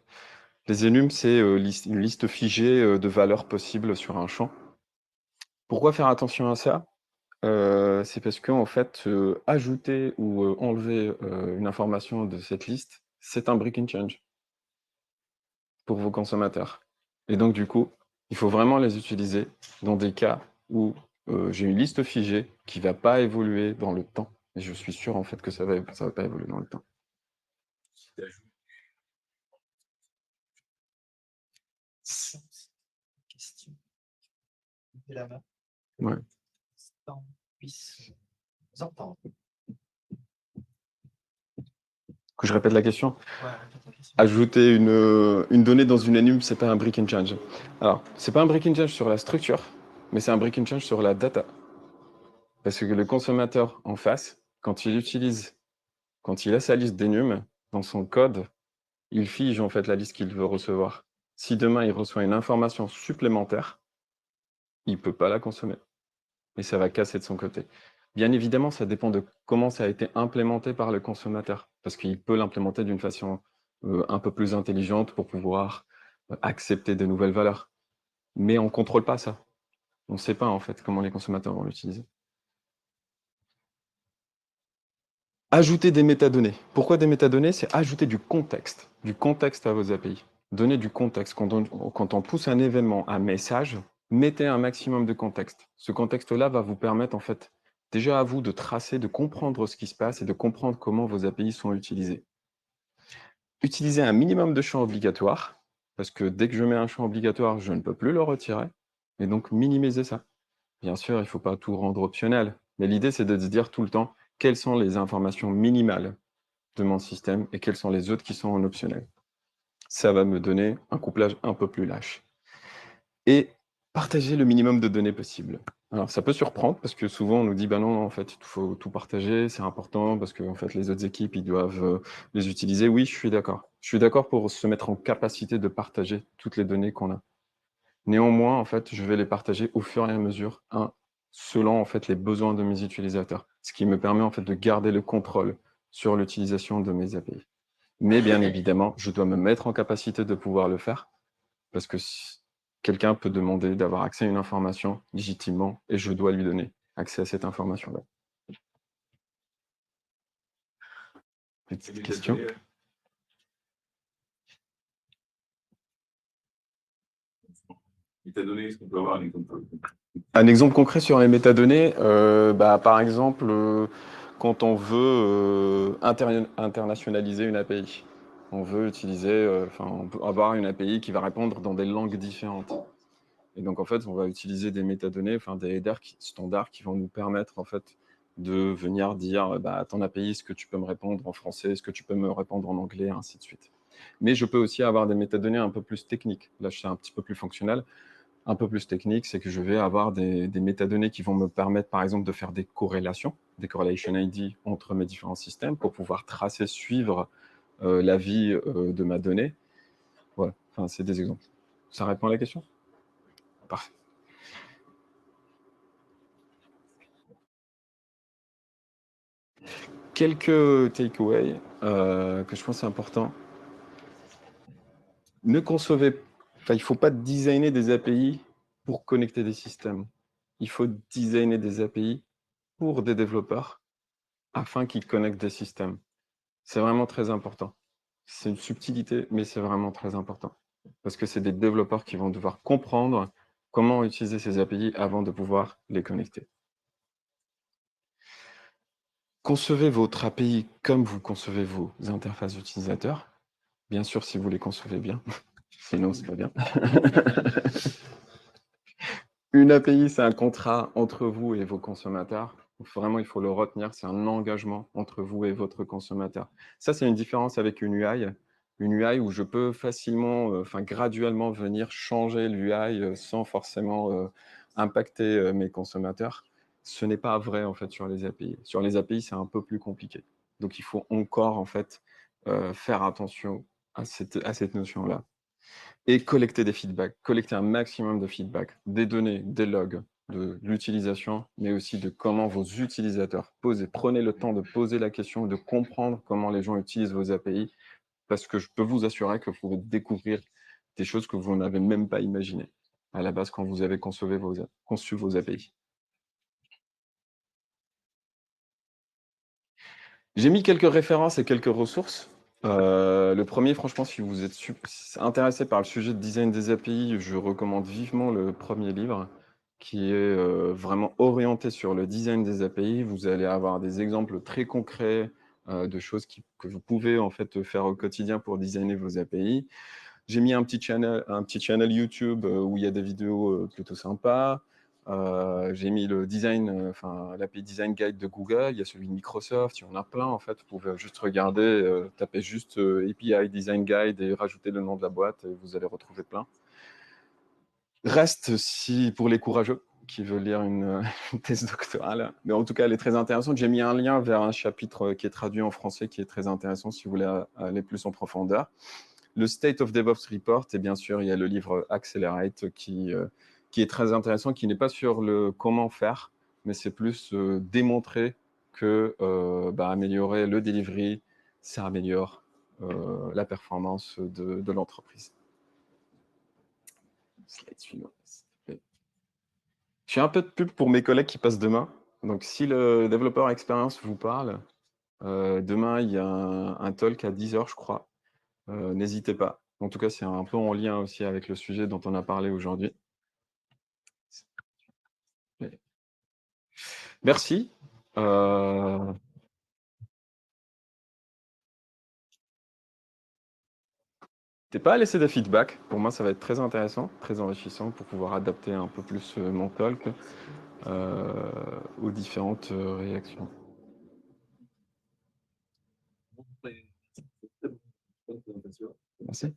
Les enums, c'est une liste figée de valeurs possibles sur un champ. Pourquoi faire attention à ça? C'est parce que en fait, ajouter ou enlever une information de cette liste, c'est un break and change pour vos consommateurs. Et donc, du coup, il faut vraiment les utiliser dans des cas où j'ai une liste figée qui ne va pas évoluer dans le temps. Et je suis sûr, en fait, que ça va pas évoluer dans le temps. Question de la main. Ouais. On puisse vous entendre. Que je répète la question? Ouais, répète la question. Ajouter une donnée dans une enum, c'est pas un break and change. Alors, c'est pas un break and change sur la structure, mais c'est un break and change sur la data. Parce que le consommateur en face, quand il a sa liste d'enum, dans son code, il fige en fait la liste qu'il veut recevoir. Si demain il reçoit une information supplémentaire, il ne peut pas la consommer. Et ça va casser de son côté. Bien évidemment, ça dépend de comment ça a été implémenté par le consommateur. Parce qu'il peut l'implémenter d'une façon un peu plus intelligente pour pouvoir accepter de nouvelles valeurs. Mais on ne contrôle pas ça. On ne sait pas en fait comment les consommateurs vont l'utiliser. Ajouter des métadonnées. Pourquoi des métadonnées? C'est ajouter du contexte à vos API. Donner du contexte. Quand on pousse un événement, un message, mettez un maximum de contexte. Ce contexte-là va vous permettre, en fait, déjà à vous de tracer, de comprendre ce qui se passe et de comprendre comment vos API sont utilisées. Utilisez un minimum de champs obligatoires, parce que dès que je mets un champ obligatoire, je ne peux plus le retirer. Et donc, minimiser ça. Bien sûr, il ne faut pas tout rendre optionnel, mais l'idée, c'est de se dire tout le temps quelles sont les informations minimales de mon système et quels sont les autres qui sont en optionnel. Ça va me donner un couplage un peu plus lâche. Et partager le minimum de données possible. Alors ça peut surprendre parce que souvent on nous dit: «Bah non, en fait, il faut tout partager, c'est important parce qu'en fait les autres équipes, ils doivent, les utiliser». Oui, je suis d'accord. Je suis d'accord pour se mettre en capacité de partager toutes les données qu'on a. Néanmoins, en fait, je vais les partager au fur et à mesure, selon en fait les besoins de mes utilisateurs. Ce qui me permet en fait de garder le contrôle sur l'utilisation de mes API. Mais bien évidemment, je dois me mettre en capacité de pouvoir le faire parce que quelqu'un peut demander d'avoir accès à une information légitimement et je dois lui donner accès à cette information-là. Petite question. Métadonnées, est-ce qu'on peut avoir un exemple? Un exemple concret sur les métadonnées, par exemple, quand on veut internationaliser une API. On veut utiliser, on peut avoir une API qui va répondre dans des langues différentes. Et donc, en fait, on va utiliser des métadonnées, des headers standards qui vont nous permettre, en fait, de venir dire, ton API, est-ce que tu peux me répondre en français? Est-ce que tu peux me répondre en anglais? Ainsi de suite. Mais je peux aussi avoir des métadonnées un peu plus techniques. Là, c'est un petit peu plus fonctionnel. Un peu plus technique, c'est que je vais avoir des métadonnées qui vont me permettre, par exemple, de faire des corrélations, des correlation ID entre mes différents systèmes pour pouvoir tracer, suivre la vie de ma donnée. Voilà, c'est des exemples. Ça répond à la question? Parfait. Quelques takeaways que je pense importants. Ne concevez, il ne faut pas designer des API pour connecter des systèmes. Il faut designer des API pour des développeurs afin qu'ils connectent des systèmes. C'est vraiment très important. C'est une subtilité, mais c'est vraiment très important. Parce que c'est des développeurs qui vont devoir comprendre comment utiliser ces API avant de pouvoir les connecter. Concevez votre API comme vous concevez vos interfaces utilisateurs. Bien sûr, si vous les concevez bien. Sinon, c'est pas bien. Une API, c'est un contrat entre vous et vos consommateurs. Vraiment, il faut le retenir, c'est un engagement entre vous et votre consommateur. Ça, c'est une différence avec une UI. Une UI où je peux facilement, graduellement venir changer l'UI sans forcément impacter mes consommateurs. Ce n'est pas vrai, en fait, sur les API. Sur les API, c'est un peu plus compliqué. Donc, il faut encore, en fait, faire attention à cette notion-là. Et collecter des feedbacks, collecter un maximum de feedback, des données, des logs de l'utilisation, mais aussi de comment vos utilisateurs posent. Prenez le temps de poser la question, de comprendre comment les gens utilisent vos API, parce que je peux vous assurer que vous pouvez découvrir des choses que vous n'avez même pas imaginées à la base quand vous avez conçu vos API. J'ai mis quelques références et quelques ressources. Le premier, franchement, si vous êtes intéressé par le sujet de design des API, je recommande vivement le premier livre qui est vraiment orienté sur le design des API. Vous allez avoir des exemples très concrets de choses que vous pouvez en fait faire au quotidien pour designer vos API. J'ai mis un petit channel YouTube où il y a des vidéos plutôt sympas. J'ai mis le design, l'API Design Guide de Google, il y a celui de Microsoft, il y en a plein en fait. Vous pouvez juste regarder, taper juste API Design Guide et rajouter le nom de la boîte et vous allez retrouver plein. Reste si pour les courageux qui veulent lire une thèse doctorale, mais en tout cas elle est très intéressante. J'ai mis un lien vers un chapitre qui est traduit en français qui est très intéressant si vous voulez aller plus en profondeur. Le State of DevOps Report, et bien sûr, il y a le livre Accelerate qui est très intéressant, qui n'est pas sur le comment faire, mais c'est plus démontrer que améliorer le delivery, ça améliore la performance de l'entreprise. Slide suivant. Je fais un peu de pub pour mes collègues qui passent demain. Donc, si le développeur expérience vous parle, demain, il y a un talk à 10h, je crois. N'hésitez pas. En tout cas, c'est un peu en lien aussi avec le sujet dont on a parlé aujourd'hui. Merci. N'hésitez pas à laisser des feedbacks. Pour moi, ça va être très intéressant, très enrichissant pour pouvoir adapter un peu plus mon talk aux différentes réactions. présentation. Merci.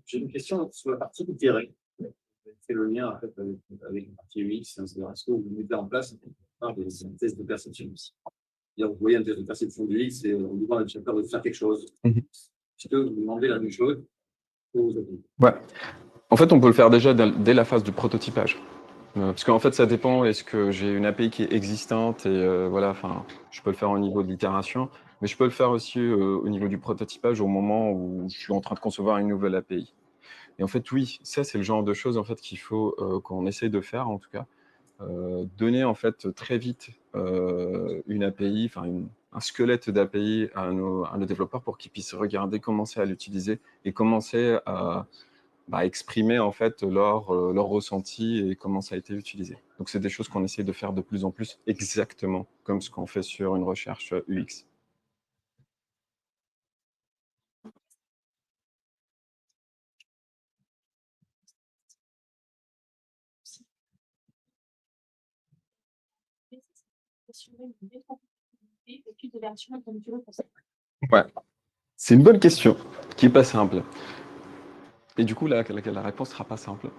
J'ai une question sur la partie littéraire. C'est le lien en fait, avec la partie UX, c'est-à-dire est-ce que vous mettez en place des tests de perception aussi. Vous voyez un test de perception du UX et on demande à l'utilisateur de faire quelque chose. Est-ce que vous demandez la même chose pour vous aider? Ouais. En fait, on peut le faire déjà dès la phase du prototypage. Parce qu'en fait, ça dépend. Est-ce que j'ai une API qui est existante et voilà, enfin, je peux le faire au niveau de l'itération, mais je peux le faire aussi au niveau du prototypage au moment où je suis en train de concevoir une nouvelle API. Et en fait, oui, ça, c'est le genre de choses en fait qu'il faut qu'on essaye de faire, en tout cas. Donner en fait très vite une API, enfin un squelette d'API à nos développeurs pour qu'ils puissent regarder, commencer à l'utiliser et commencer à exprimer en fait leur ressenti et comment ça a été utilisé. Donc c'est des choses qu'on essaie de faire de plus en plus exactement comme ce qu'on fait sur une recherche UX. Ouais, c'est une bonne question qui n'est pas simple. Et du coup, la réponse sera pas simple.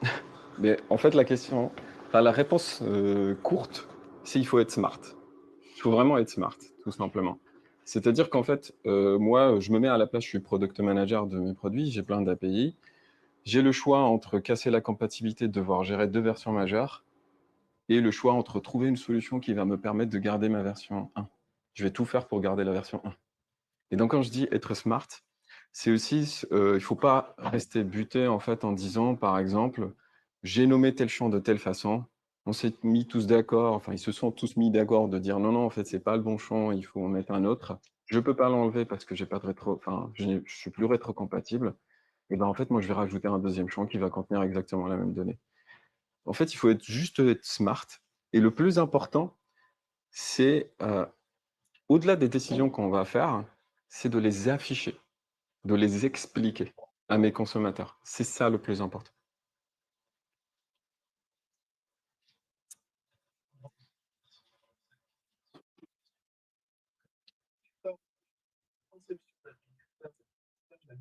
Mais en fait, la réponse courte, c'est il faut être smart. Il faut vraiment être smart, tout simplement. C'est-à-dire qu'en fait, moi, je me mets à la place, je suis product manager de mes produits, j'ai plein d'API. J'ai le choix entre casser la compatibilité, devoir gérer 2 versions majeures, et le choix entre trouver une solution qui va me permettre de garder ma version 1. Je vais tout faire pour garder la version 1. Et donc, quand je dis être smart, c'est aussi, il ne faut pas rester buté en fait en disant, par exemple, j'ai nommé tel champ de telle façon, on s'est mis tous d'accord, enfin, ils se sont tous mis d'accord de dire non, non, en fait, c'est pas le bon champ, il faut en mettre un autre. Je peux pas l'enlever parce que j'ai pas de je suis plus rétrocompatible. Et ben en fait, moi, je vais rajouter un deuxième champ qui va contenir exactement la même donnée. En fait, il faut juste être smart. Et le plus important, c'est au-delà des décisions qu'on va faire, c'est de les afficher, de les expliquer à mes consommateurs. C'est ça le plus important.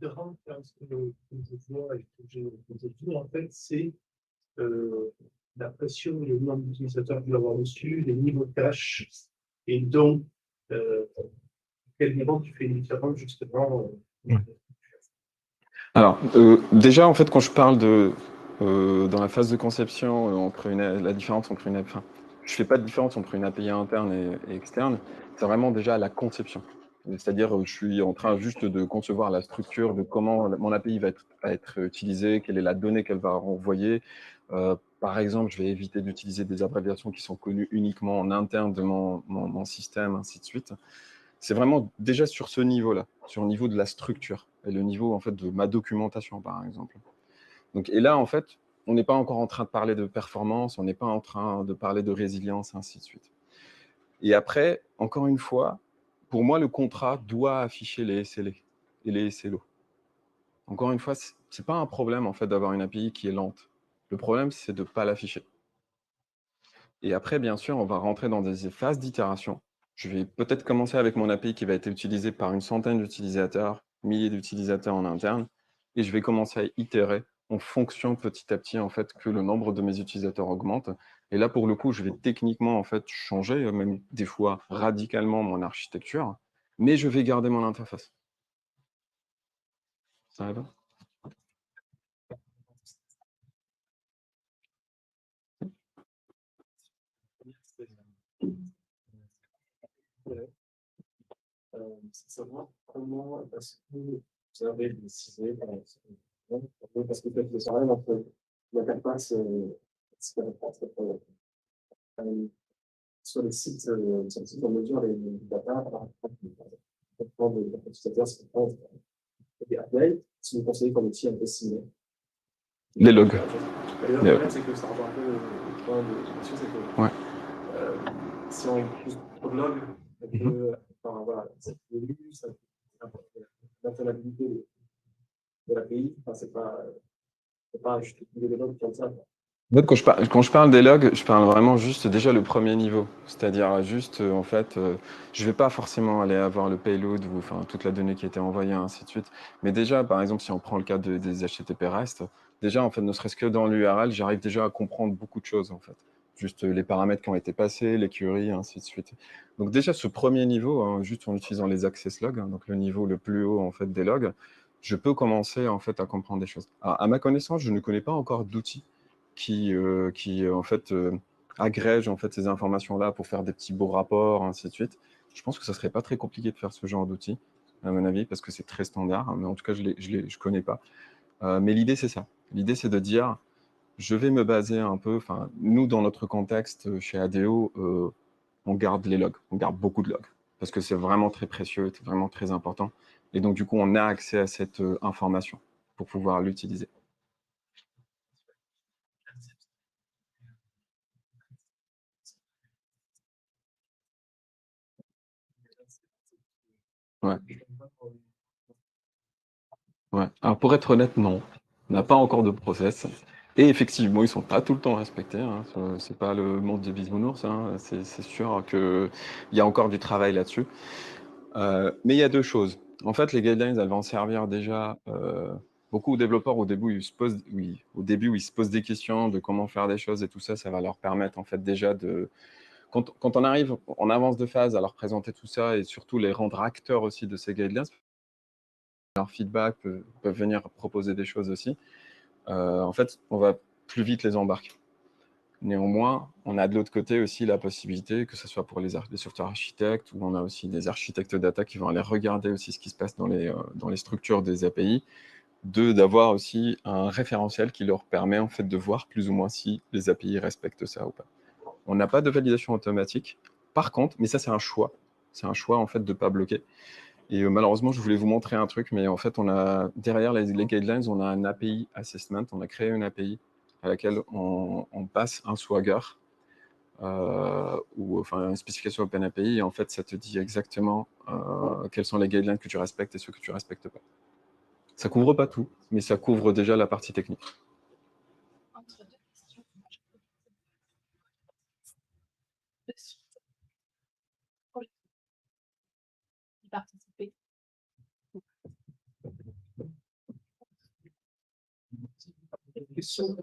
La grande différence que je vois et que j'ai vu, en fait, c'est la pression, le nombre d'utilisateurs que je vais avoir dessus, les niveaux de cache, et donc, quel niveau tu fais une différence, justement. Alors, déjà, en fait, quand je parle dans la phase de conception, entre la différence entre une API, je fais pas de différence entre une API interne et externe, c'est vraiment déjà la conception. C'est-à-dire, je suis en train juste de concevoir la structure de comment mon API va être utilisée, quelle est la donnée qu'elle va renvoyer. Par exemple, je vais éviter d'utiliser des abréviations qui sont connues uniquement en interne de mon système, ainsi de suite. C'est vraiment déjà sur ce niveau-là, sur le niveau de la structure et le niveau en fait de ma documentation, par exemple. Donc, et là, en fait, on n'est pas encore en train de parler de performance, on n'est pas en train de parler de résilience, ainsi de suite. Et après, encore une fois, pour moi, le contrat doit afficher les SLA et les SLO. Encore une fois, c'est pas un problème en fait d'avoir une API qui est lente. Le problème, c'est de ne pas l'afficher. Et après, bien sûr, on va rentrer dans des phases d'itération. Je vais peut-être commencer avec mon API qui va être utilisé par une centaine d'utilisateurs, milliers d'utilisateurs en interne, et je vais commencer à itérer en fonction petit à petit en fait que le nombre de mes utilisateurs augmente. Et là, pour le coup, je vais techniquement en fait changer, même des fois radicalement mon architecture, mais je vais garder mon interface. Ça va? C'est savoir comment est-ce que vous avez décidé, parce que peut-être le travail entre l'interface sur les sites, sur les sites en mesure, les data, par exemple, des utilisateurs, c'est des updates, si vous conseillez comme outil un peu similaire. Les logs. Le problème, c'est que ça rejoint un peu le point de discussion, c'est que si on pousse trop de logs, voilà, c'est évolue, l'intenabilité de l'API, c'est pas juste des logs comme ça. En fait, quand je parle des logs, je parle vraiment juste déjà le premier niveau. C'est-à-dire juste, en fait, je vais pas forcément aller avoir le payload ou enfin, toute la donnée qui a été envoyée, ainsi de suite. Mais déjà, par exemple, si on prend le cas des HTTP REST, déjà, en fait, ne serait-ce que dans l'URL, j'arrive déjà à comprendre beaucoup de choses, en fait. Juste les paramètres qui ont été passés, les queries, ainsi de suite. Donc déjà, ce premier niveau, hein, juste en utilisant les access logs, hein, donc le niveau le plus haut, en fait, des logs, je peux commencer, en fait, à comprendre des choses. Alors, à ma connaissance, je ne connais pas encore d'outils qui en fait, agrège en fait, ces informations-là pour faire des petits beaux rapports, ainsi de suite. Je pense que ça serait pas très compliqué de faire ce genre d'outil, à mon avis, parce que c'est très standard, hein, mais en tout cas, je connais pas. Mais l'idée, c'est ça. L'idée, c'est de dire, je vais me baser un peu, enfin, nous, dans notre contexte, chez ADO, on garde les logs, on garde beaucoup de logs, parce que c'est vraiment très précieux, c'est vraiment très important. Et donc, du coup, on a accès à cette information pour pouvoir l'utiliser. Ouais. Ouais. Alors pour être honnête, non. On n'a pas encore de process. Et effectivement, ils ne sont pas tout le temps respectés, hein. C'est pas le monde des bisounours, hein. C'est sûr qu'il y a encore du travail là-dessus. Mais il y a deux choses. En fait, les guidelines, elles vont servir déjà beaucoup aux développeurs au début, où ils se posent des questions de comment faire des choses et tout ça, ça va leur permettre en fait déjà de... Quand on arrive, on avance de phase à leur présenter tout ça et surtout les rendre acteurs aussi de ces guidelines, leur feedback peuvent venir proposer des choses aussi. En fait, on va plus vite les embarquer. Néanmoins, on a de l'autre côté aussi la possibilité, que ce soit pour les software architectes, où on a aussi des architectes data qui vont aller regarder aussi ce qui se passe dans les structures des API, d'avoir aussi un référentiel qui leur permet en fait de voir plus ou moins si les API respectent ça ou pas. On n'a pas de validation automatique. Par contre, mais ça c'est un choix. C'est un choix en fait de ne pas bloquer. Et malheureusement, je voulais vous montrer un truc, mais en fait, derrière les guidelines, on a un API assessment. On a créé une API à laquelle on passe un Swagger ou enfin une spécification OpenAPI. Et en fait, ça te dit exactement quels sont les guidelines que tu respectes et ceux que tu ne respectes pas. Ça couvre pas tout, mais ça couvre déjà la partie technique. Entre deux questions, de suite. Y participer. Question.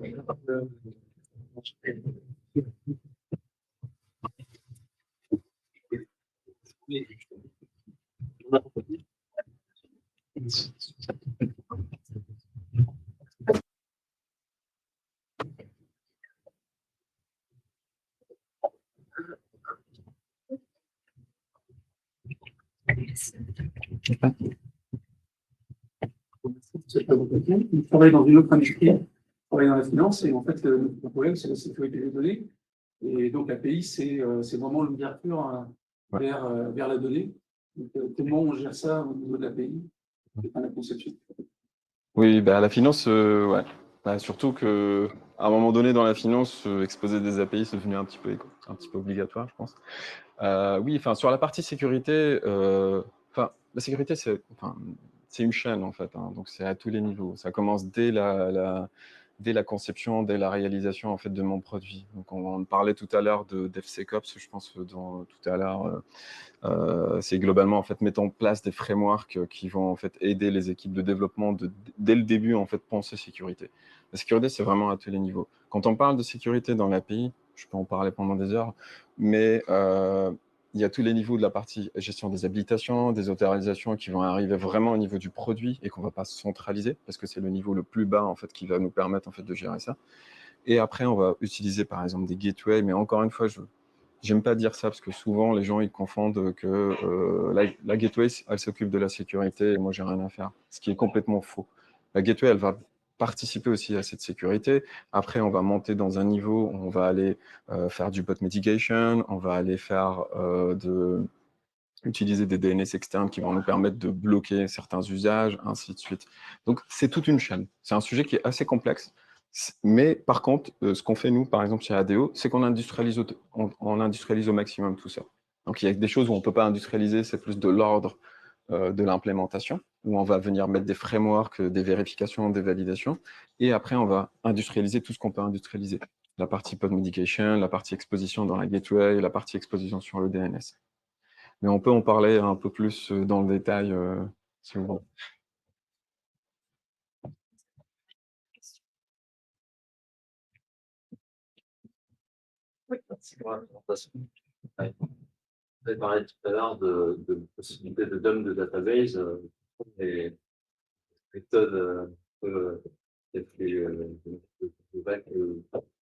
Il travaille dans une autre industrie, il travaille dans la finance, et en fait, le problème, c'est la sécurité des données. Et donc, l'API, c'est vraiment l'ouverture vers la donnée. Donc, comment on gère ça au niveau de l'API, à la conception? Oui, bah, la finance, ouais. Bah, surtout qu'à un moment donné, dans la finance, exposer des API, c'est devenu un petit peu obligatoire, je pense. Oui, enfin, sur la partie sécurité, la sécurité, c'est une chaîne, en fait, hein, donc c'est à tous les niveaux. Ça commence dès la conception, dès la réalisation, en fait, de mon produit. Donc, on parlait tout à l'heure de DevSecOps, je pense, tout à l'heure. C'est globalement, en fait, mettre en place des frameworks qui vont, en fait, aider les équipes de développement dès le début, en fait, penser sécurité. La sécurité, c'est vraiment à tous les niveaux. Quand on parle de sécurité dans l'API, je peux en parler pendant des heures, mais il y a tous les niveaux de la partie gestion des habilitations, des autorisations qui vont arriver vraiment au niveau du produit et qu'on ne va pas centraliser parce que c'est le niveau le plus bas en fait, qui va nous permettre en fait, de gérer ça. Et après, on va utiliser par exemple des gateways, mais encore une fois, j'aime pas dire ça parce que souvent les gens ils confondent que la gateway elle s'occupe de la sécurité et moi j'ai rien à faire, ce qui est complètement faux. La gateway elle va participer aussi à cette sécurité. Après on va monter dans un niveau, on va aller faire du bot mitigation, on va aller faire utiliser des DNS externes qui vont nous permettre de bloquer certains usages, ainsi de suite. Donc c'est toute une chaîne. C'est un sujet qui est assez complexe. Mais par contre, ce qu'on fait nous, par exemple chez ADO, c'est qu'on industrialise, on industrialise au maximum tout ça. Donc il y a des choses où on ne peut pas industrialiser, c'est plus de l'ordre de l'implémentation, où on va venir mettre des frameworks, des vérifications, des validations, et après on va industrialiser tout ce qu'on peut industrialiser. la partie post-medication, la partie exposition dans la gateway, la partie exposition sur le DNS. Mais on peut en parler un peu plus dans le détail, si vous voulez. Oui. Merci pour la présentation. Ouais. Vous avez parlé tout à l'heure de possibilité de dump de database. Les méthodes peut-être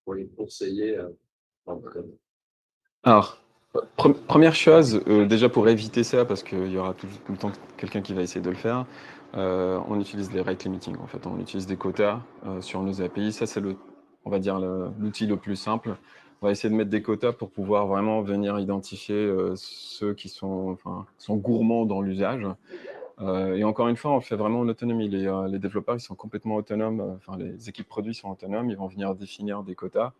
pour les conseiller dans le code. Alors, première chose, déjà pour éviter ça, parce qu'il y aura tout le temps quelqu'un qui va essayer de le faire, on utilise les rate limiting. En fait, on utilise des quotas sur nos API. Ça, c'est on va dire l'outil le plus simple. On va essayer de mettre des quotas pour pouvoir vraiment venir identifier ceux qui sont gourmands dans l'usage. Et encore une fois, on le fait vraiment en autonomie. Les développeurs, ils sont complètement autonomes. Les équipes produits sont autonomes. Ils vont venir définir des quotas.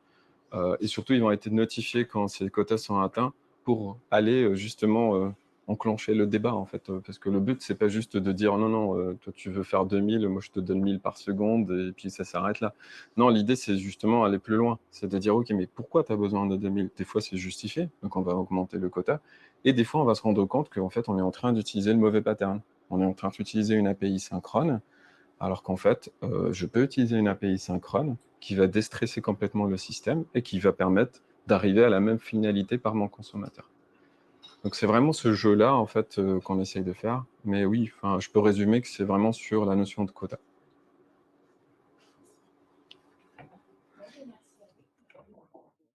Et surtout, ils vont être notifiés quand ces quotas sont atteints pour aller justement enclencher le débat, en fait. Parce que le but, c'est pas juste de dire non, non, toi, tu veux faire 2000, moi, je te donne 1000 par seconde, et puis ça s'arrête là. Non, l'idée, c'est justement aller plus loin. C'est de dire, OK, mais pourquoi tu as besoin de 2000? Des fois, c'est justifié, donc on va augmenter le quota. Et des fois, on va se rendre compte qu'en fait, on est en train d'utiliser le mauvais pattern. On est en train d'utiliser une API synchrone, alors qu'en fait, je peux utiliser une API synchrone qui va déstresser complètement le système et qui va permettre d'arriver à la même finalité par mon consommateur. Donc c'est vraiment ce jeu-là en fait qu'on essaye de faire. Mais oui, je peux résumer que c'est vraiment sur la notion de quota.